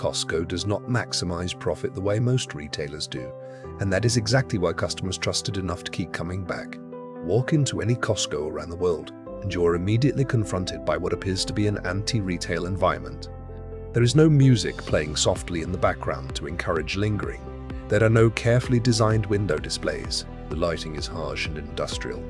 Costco does not maximize profit the way most retailers do, and that is exactly why customers trust it enough to keep coming back. Walk into any Costco around the world, and you are immediately confronted by what appears to be an anti-retail environment. There is no music playing softly in the background to encourage lingering. There are no carefully designed window displays. The lighting is harsh and industrial.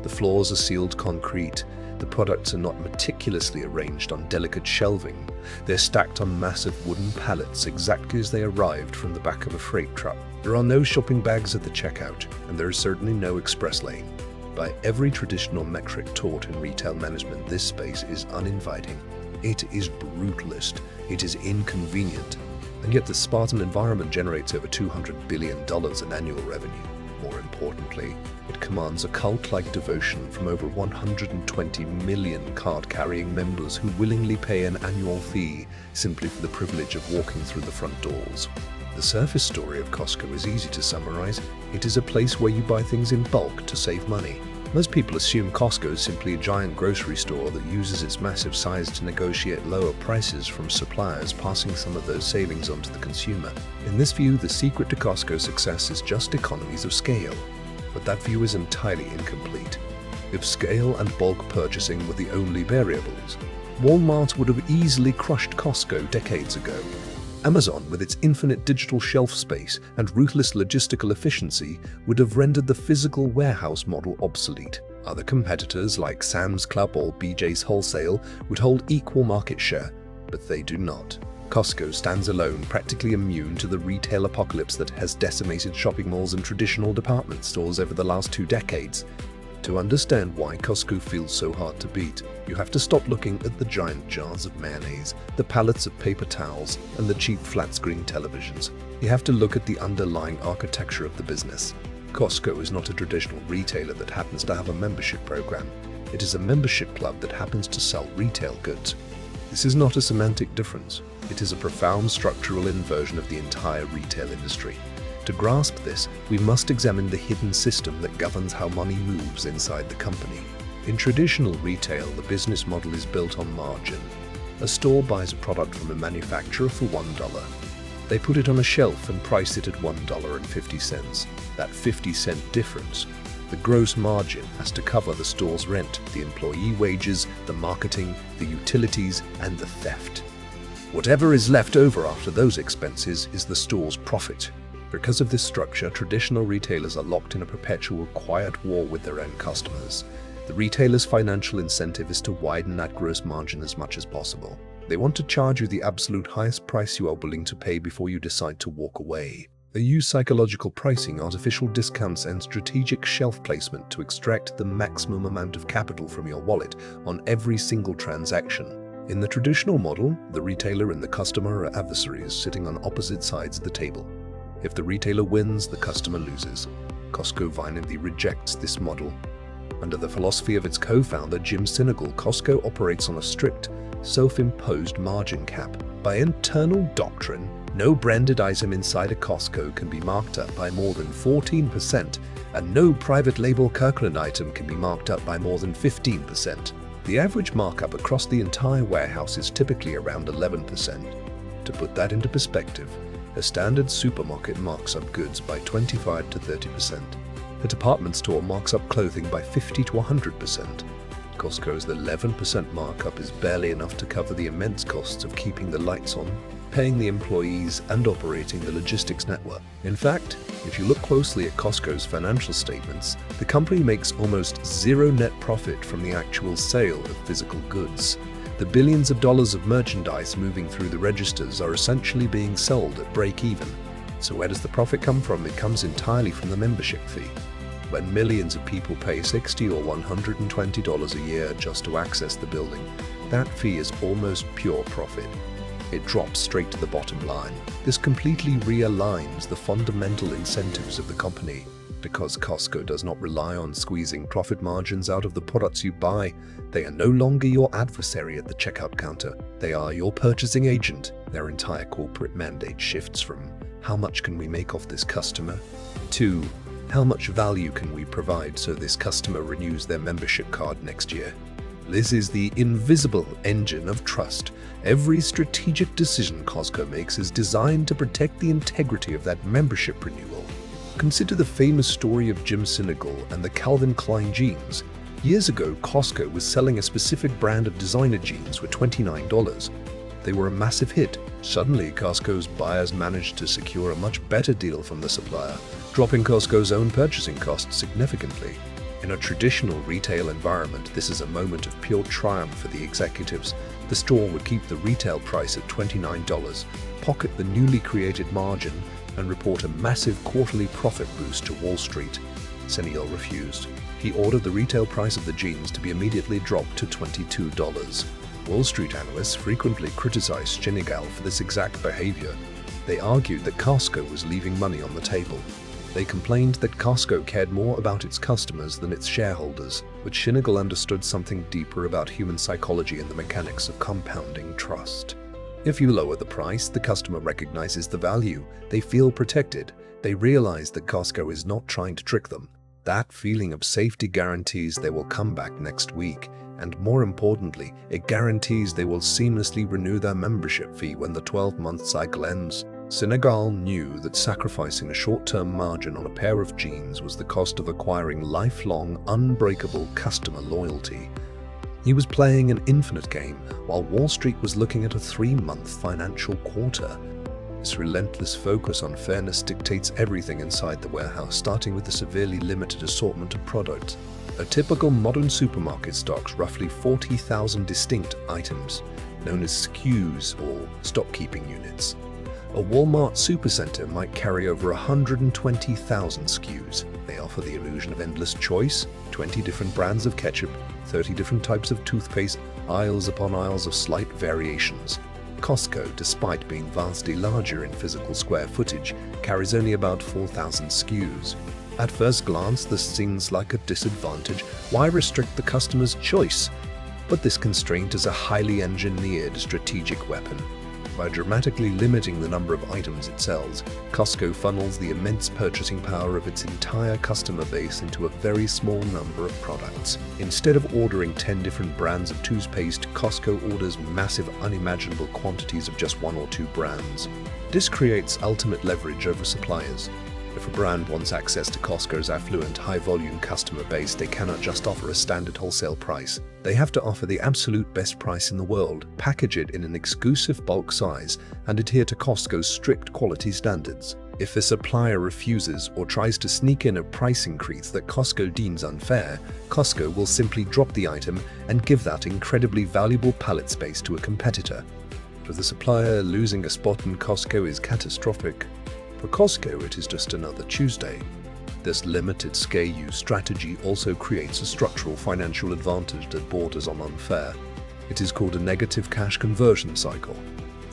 The floors are sealed concrete. The products are not meticulously arranged on delicate shelving. They're stacked on massive wooden pallets exactly as they arrived from the back of a freight truck. There are no shopping bags at the checkout, and there is certainly no express lane. By every traditional metric taught in retail management, this space is uninviting. It is brutalist. It is inconvenient. And yet the Spartan environment generates over $200 billion in annual revenue. More importantly, it commands a cult-like devotion from over 120 million card-carrying members who willingly pay an annual fee simply for the privilege of walking through the front doors. The surface story of Costco is easy to summarize. It is a place where you buy things in bulk to save money. Most people assume Costco is simply a giant grocery store that uses its massive size to negotiate lower prices from suppliers, passing some of those savings on to the consumer. In this view, the secret to Costco's success is just economies of scale. But that view is entirely incomplete. If scale and bulk purchasing were the only variables, Walmart would have easily crushed Costco decades ago. Amazon, with its infinite digital shelf space and ruthless logistical efficiency, would have rendered the physical warehouse model obsolete. Other competitors like Sam's Club or BJ's Wholesale would hold equal market share, but they do not. Costco stands alone, practically immune to the retail apocalypse that has decimated shopping malls and traditional department stores over the last 2 decades. To understand why Costco feels so hard to beat, you have to stop looking at the giant jars of mayonnaise, the pallets of paper towels, and the cheap flat-screen televisions. You have to look at the underlying architecture of the business. Costco is not a traditional retailer that happens to have a membership program. It is a membership club that happens to sell retail goods. This is not a semantic difference. It is a profound structural inversion of the entire retail industry. To grasp this, we must examine the hidden system that governs how money moves inside the company. In traditional retail, the business model is built on margin. A store buys a product from a manufacturer for $1. They put it on a shelf and price it at $1.50. That 50-cent difference, the gross margin, has to cover the store's rent, the employee wages, the marketing, the utilities, and the theft. Whatever is left over after those expenses is the store's profit. Because of this structure, traditional retailers are locked in a perpetual quiet war with their end customers. The retailer's financial incentive is to widen that gross margin as much as possible. They want to charge you the absolute highest price you are willing to pay before you decide to walk away. They use psychological pricing, artificial discounts, and strategic shelf placement to extract the maximum amount of capital from your wallet on every single transaction. In the traditional model, the retailer and the customer are adversaries sitting on opposite sides of the table. If the retailer wins, the customer loses. Costco violently rejects this model. Under the philosophy of its co-founder, Jim Sinegal, Costco operates on a strict, self-imposed margin cap. By internal doctrine, no branded item inside a Costco can be marked up by more than 14%, and no private label Kirkland item can be marked up by more than 15%. The average markup across the entire warehouse is typically around 11%. To put that into perspective, a standard supermarket marks up goods by 25 to 30%. A department store marks up clothing by 50 to 100%. Costco's 11% markup is barely enough to cover the immense costs of keeping the lights on, paying the employees, and operating the logistics network. In fact, if you look closely at Costco's financial statements, the company makes almost zero net profit from the actual sale of physical goods. The billions of dollars of merchandise moving through the registers are essentially being sold at break-even. So where does the profit come from? It comes entirely from the membership fee. When millions of people pay $60 or $120 a year just to access the building, that fee is almost pure profit. It drops straight to the bottom line. This completely realigns the fundamental incentives of the company. Because Costco does not rely on squeezing profit margins out of the products you buy, they are no longer your adversary at the checkout counter. They are your purchasing agent. Their entire corporate mandate shifts from how much can we make off this customer to how much value can we provide so this customer renews their membership card next year. This is the invisible engine of trust. Every strategic decision Costco makes is designed to protect the integrity of that membership renewal. Consider the famous story of Jim Sinegal and the Calvin Klein jeans. Years ago, Costco was selling a specific brand of designer jeans for $29. They were a massive hit. Suddenly, Costco's buyers managed to secure a much better deal from the supplier, dropping Costco's own purchasing costs significantly. In a traditional retail environment, this is a moment of pure triumph for the executives. The store would keep the retail price at $29, pocket the newly created margin, and report a massive quarterly profit boost to Wall Street. Sinegal refused. He ordered the retail price of the jeans to be immediately dropped to $22. Wall Street analysts frequently criticized Sinegal for this exact behavior. They argued that Costco was leaving money on the table. They complained that Costco cared more about its customers than its shareholders, but Sinegal understood something deeper about human psychology and the mechanics of compounding trust. If you lower the price, the customer recognizes the value. They feel protected. They realize that Costco is not trying to trick them. That feeling of safety guarantees they will come back next week, and more importantly, it guarantees they will seamlessly renew their membership fee when the 12-month cycle ends. Sinegal knew that sacrificing a short-term margin on a pair of jeans was the cost of acquiring lifelong, unbreakable customer loyalty. He was playing an infinite game, while Wall Street was looking at a 3-month financial quarter. This relentless focus on fairness dictates everything inside the warehouse, starting with the severely limited assortment of products. A typical modern supermarket stocks roughly 40,000 distinct items, known as SKUs or stock-keeping units. A Walmart supercenter might carry over 120,000 SKUs. They offer the illusion of endless choice, 20 different brands of ketchup, 30 different types of toothpaste, aisles upon aisles of slight variations. Costco, despite being vastly larger in physical square footage, carries only about 4,000 SKUs. At first glance, this seems like a disadvantage. Why restrict the customer's choice? But this constraint is a highly engineered strategic weapon. By dramatically limiting the number of items it sells, Costco funnels the immense purchasing power of its entire customer base into a very small number of products. Instead of ordering 10 different brands of toothpaste, Costco orders massive, unimaginable quantities of just 1 or 2 brands. This creates ultimate leverage over suppliers. If a brand wants access to Costco's affluent, high-volume customer base, they cannot just offer a standard wholesale price. They have to offer the absolute best price in the world, package it in an exclusive bulk size, and adhere to Costco's strict quality standards. If a supplier refuses or tries to sneak in a price increase that Costco deems unfair, Costco will simply drop the item and give that incredibly valuable pallet space to a competitor. For the supplier, losing a spot in Costco is catastrophic. For Costco, it is just another Tuesday. This limited SKU strategy also creates a structural financial advantage that borders on unfair. It is called a negative cash conversion cycle.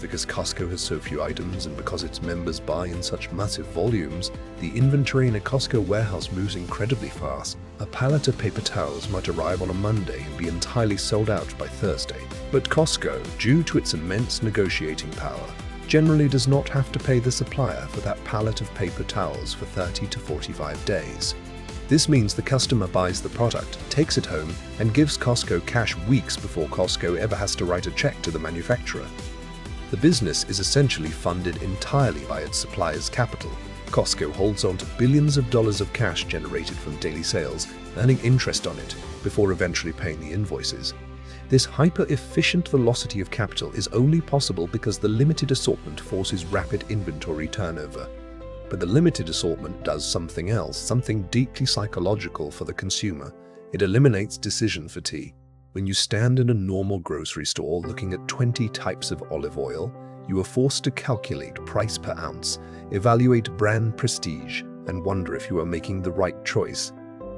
Because Costco has so few items and because its members buy in such massive volumes, the inventory in a Costco warehouse moves incredibly fast. A pallet of paper towels might arrive on a Monday and be entirely sold out by Thursday. But Costco, due to its immense negotiating power, generally does not have to pay the supplier for that pallet of paper towels for 30 to 45 days. This means the customer buys the product, takes it home, and gives Costco cash weeks before Costco ever has to write a check to the manufacturer. The business is essentially funded entirely by its supplier's capital. Costco holds on to billions of dollars of cash generated from daily sales, earning interest on it, before eventually paying the invoices. This hyper-efficient velocity of capital is only possible because the limited assortment forces rapid inventory turnover. But the limited assortment does something else, something deeply psychological for the consumer. It eliminates decision fatigue. When you stand in a normal grocery store looking at 20 types of olive oil, you are forced to calculate price per ounce, evaluate brand prestige, and wonder if you are making the right choice.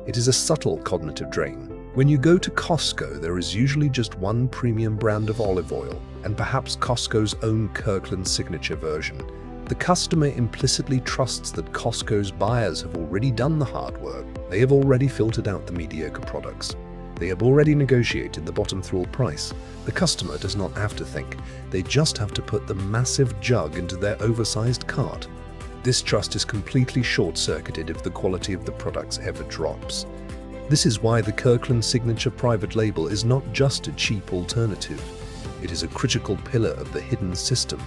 It is a subtle cognitive drain. When you go to Costco, there is usually just one premium brand of olive oil, and perhaps Costco's own Kirkland Signature version. The customer implicitly trusts that Costco's buyers have already done the hard work. They have already filtered out the mediocre products. They have already negotiated the bottom thrall price. The customer does not have to think. They just have to put the massive jug into their oversized cart. This trust is completely short-circuited if the quality of the products ever drops. This is why the Kirkland Signature private label is not just a cheap alternative. It is a critical pillar of the hidden system.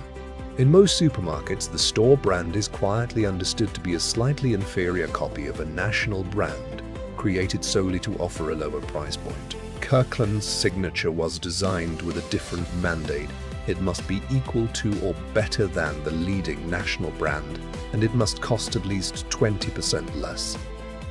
In most supermarkets, the store brand is quietly understood to be a slightly inferior copy of a national brand, created solely to offer a lower price point. Kirkland's Signature was designed with a different mandate. It must be equal to or better than the leading national brand, and it must cost at least 20% less.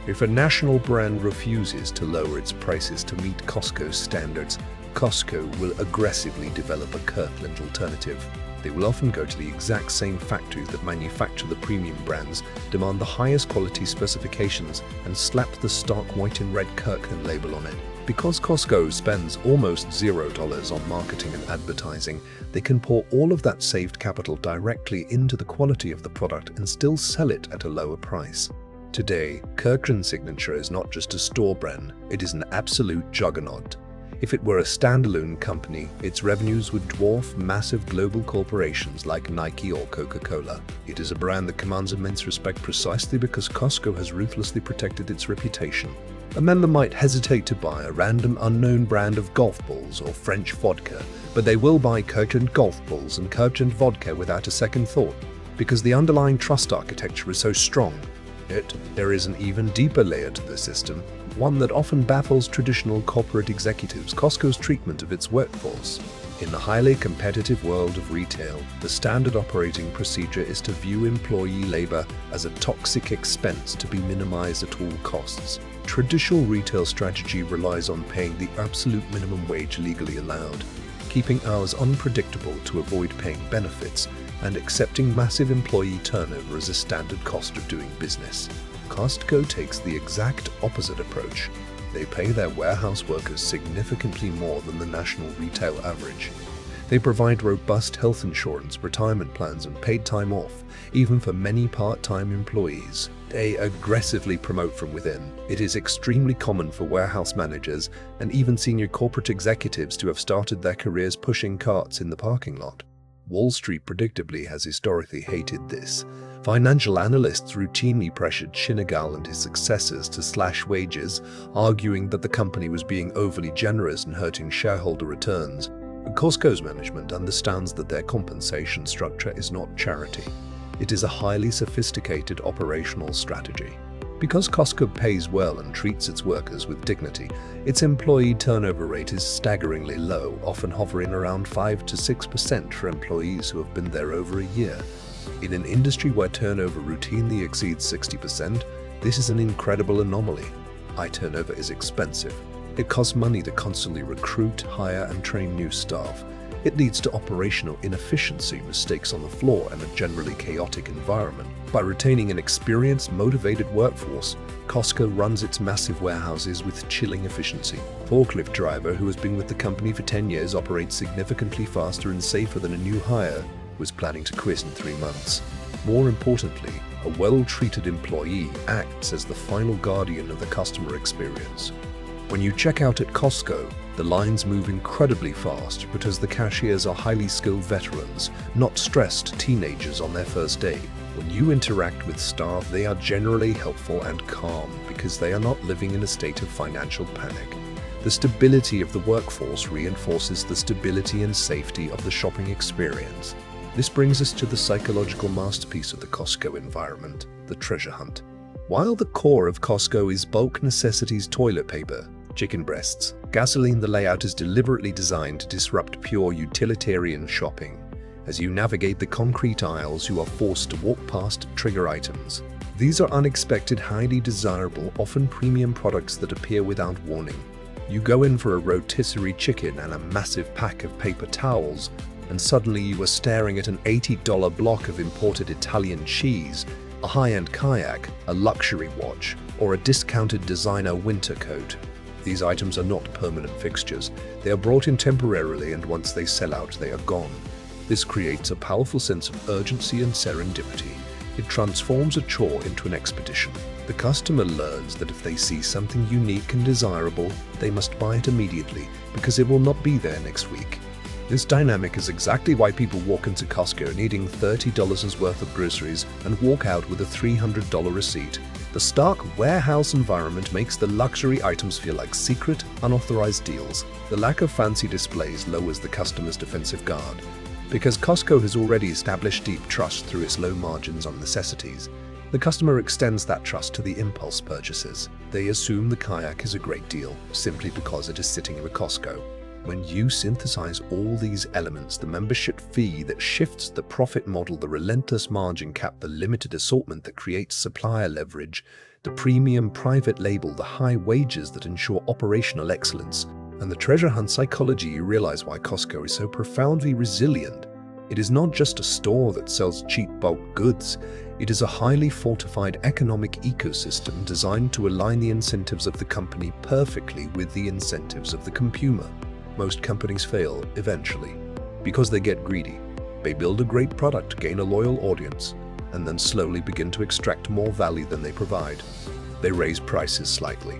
If a national brand refuses to lower its prices to meet Costco's standards, Costco will aggressively develop a Kirkland alternative. They will often go to the exact same factories that manufacture the premium brands, demand the highest quality specifications, and slap the stark white and red Kirkland label on it. Because Costco spends almost $0 on marketing and advertising, they can pour all of that saved capital directly into the quality of the product and still sell it at a lower price. Today, Kirkland Signature is not just a store brand, it is an absolute juggernaut. If it were a standalone company, its revenues would dwarf massive global corporations like Nike or Coca-Cola. It is a brand that commands immense respect precisely because Costco has ruthlessly protected its reputation. A member might hesitate to buy a random unknown brand of golf balls or French vodka, but they will buy Kirkland golf balls and Kirkland vodka without a second thought, because the underlying trust architecture is so strong. Yet, there is an even deeper layer to the system, one that often baffles traditional corporate executives: Costco's treatment of its workforce. In the highly competitive world of retail, the standard operating procedure is to view employee labor as a toxic expense to be minimized at all costs. Traditional retail strategy relies on paying the absolute minimum wage legally allowed, keeping hours unpredictable to avoid paying benefits, and accepting massive employee turnover as a standard cost of doing business. Costco takes the exact opposite approach. They pay their warehouse workers significantly more than the national retail average. They provide robust health insurance, retirement plans, and paid time off, even for many part-time employees. They aggressively promote from within. It is extremely common for warehouse managers and even senior corporate executives to have started their careers pushing carts in the parking lot. Wall Street predictably has historically hated this. Financial analysts routinely pressured Sinegal and his successors to slash wages, arguing that the company was being overly generous and hurting shareholder returns. Costco's management understands that their compensation structure is not charity. It is a highly sophisticated operational strategy. Because Costco pays well and treats its workers with dignity, its employee turnover rate is staggeringly low, often hovering around 5 to 6% for employees who have been there over a year. In an industry where turnover routinely exceeds 60%, this is an incredible anomaly. High turnover is expensive. It costs money to constantly recruit, hire, and train new staff. It leads to operational inefficiency, mistakes on the floor, and a generally chaotic environment. By retaining an experienced, motivated workforce, Costco runs its massive warehouses with chilling efficiency. Forklift driver who has been with the company for 10 years operates significantly faster and safer than a new hire who is planning to quit in 3 months. More importantly, a well-treated employee acts as the final guardian of the customer experience. When you check out at Costco, the lines move incredibly fast because the cashiers are highly skilled veterans, not stressed teenagers on their first day. When you interact with staff, they are generally helpful and calm because they are not living in a state of financial panic. The stability of the workforce reinforces the stability and safety of the shopping experience. This brings us to the psychological masterpiece of the Costco environment, the treasure hunt. While the core of Costco is bulk necessities toilet paper, chicken breasts, gasoline, the layout is deliberately designed to disrupt pure utilitarian shopping. As you navigate the concrete aisles, you are forced to walk past trigger items. These are unexpected, highly desirable, often premium products that appear without warning. You go in for a rotisserie chicken and a massive pack of paper towels, and suddenly you are staring at an $80 block of imported Italian cheese, a high-end kayak, a luxury watch, or a discounted designer winter coat. These items are not permanent fixtures. They are brought in temporarily, and once they sell out, they are gone. This creates a powerful sense of urgency and serendipity. It transforms a chore into an expedition. The customer learns that if they see something unique and desirable, they must buy it immediately because it will not be there next week. This dynamic is exactly why people walk into Costco needing $30 worth of groceries and walk out with a $300 receipt. The stark warehouse environment makes the luxury items feel like secret, unauthorized deals. The lack of fancy displays lowers the customer's defensive guard. Because Costco has already established deep trust through its low margins on necessities, the customer extends that trust to the impulse purchases. They assume the kayak is a great deal simply because it is sitting in a Costco. When you synthesize all these elements, the membership fee that shifts the profit model, the relentless margin cap, the limited assortment that creates supplier leverage, the premium private label, the high wages that ensure operational excellence, and the treasure hunt psychology, you realize why Costco is so profoundly resilient. It is not just a store that sells cheap bulk goods. It is a highly fortified economic ecosystem designed to align the incentives of the company perfectly with the incentives of the consumer. Most companies fail eventually because they get greedy. They build a great product, gain a loyal audience, and then slowly begin to extract more value than they provide. They raise prices slightly.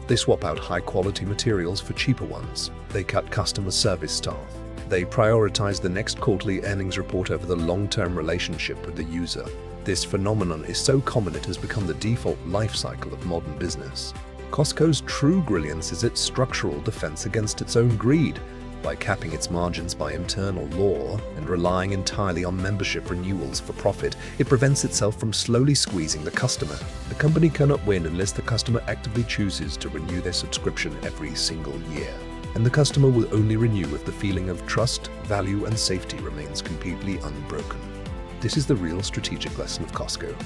They swap out high-quality materials for cheaper ones. They cut customer service staff. They prioritize the next quarterly earnings report over the long-term relationship with the user. This phenomenon is so common it has become the default life cycle of modern business. Costco's true brilliance is its structural defense against its own greed. By capping its margins by internal law and relying entirely on membership renewals for profit, it prevents itself from slowly squeezing the customer. The company cannot win unless the customer actively chooses to renew their subscription every single year. And the customer will only renew if the feeling of trust, value, and safety remains completely unbroken. This is the real strategic lesson of Costco.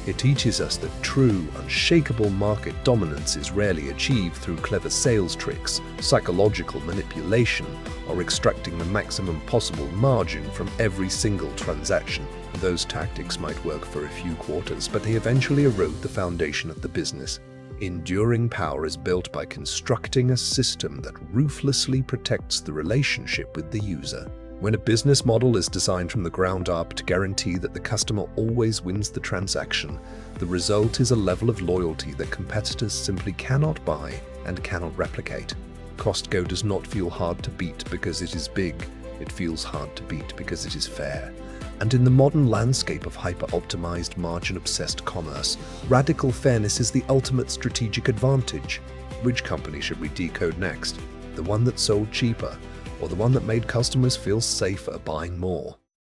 It teaches us that true, unshakable market dominance is rarely achieved through clever sales tricks, psychological manipulation, or extracting the maximum possible margin from every single transaction. Those tactics might work for a few quarters, but they eventually erode the foundation of the business. Enduring power is built by constructing a system that ruthlessly protects the relationship with the user. When a business model is designed from the ground up to guarantee that the customer always wins the transaction, the result is a level of loyalty that competitors simply cannot buy and cannot replicate. Costco does not feel hard to beat because it is big. It feels hard to beat because it is fair. And in the modern landscape of hyper-optimized, margin-obsessed commerce, radical fairness is the ultimate strategic advantage. Which company should we decode next? The one that sold cheaper, or the one that made customers feel safer buying more?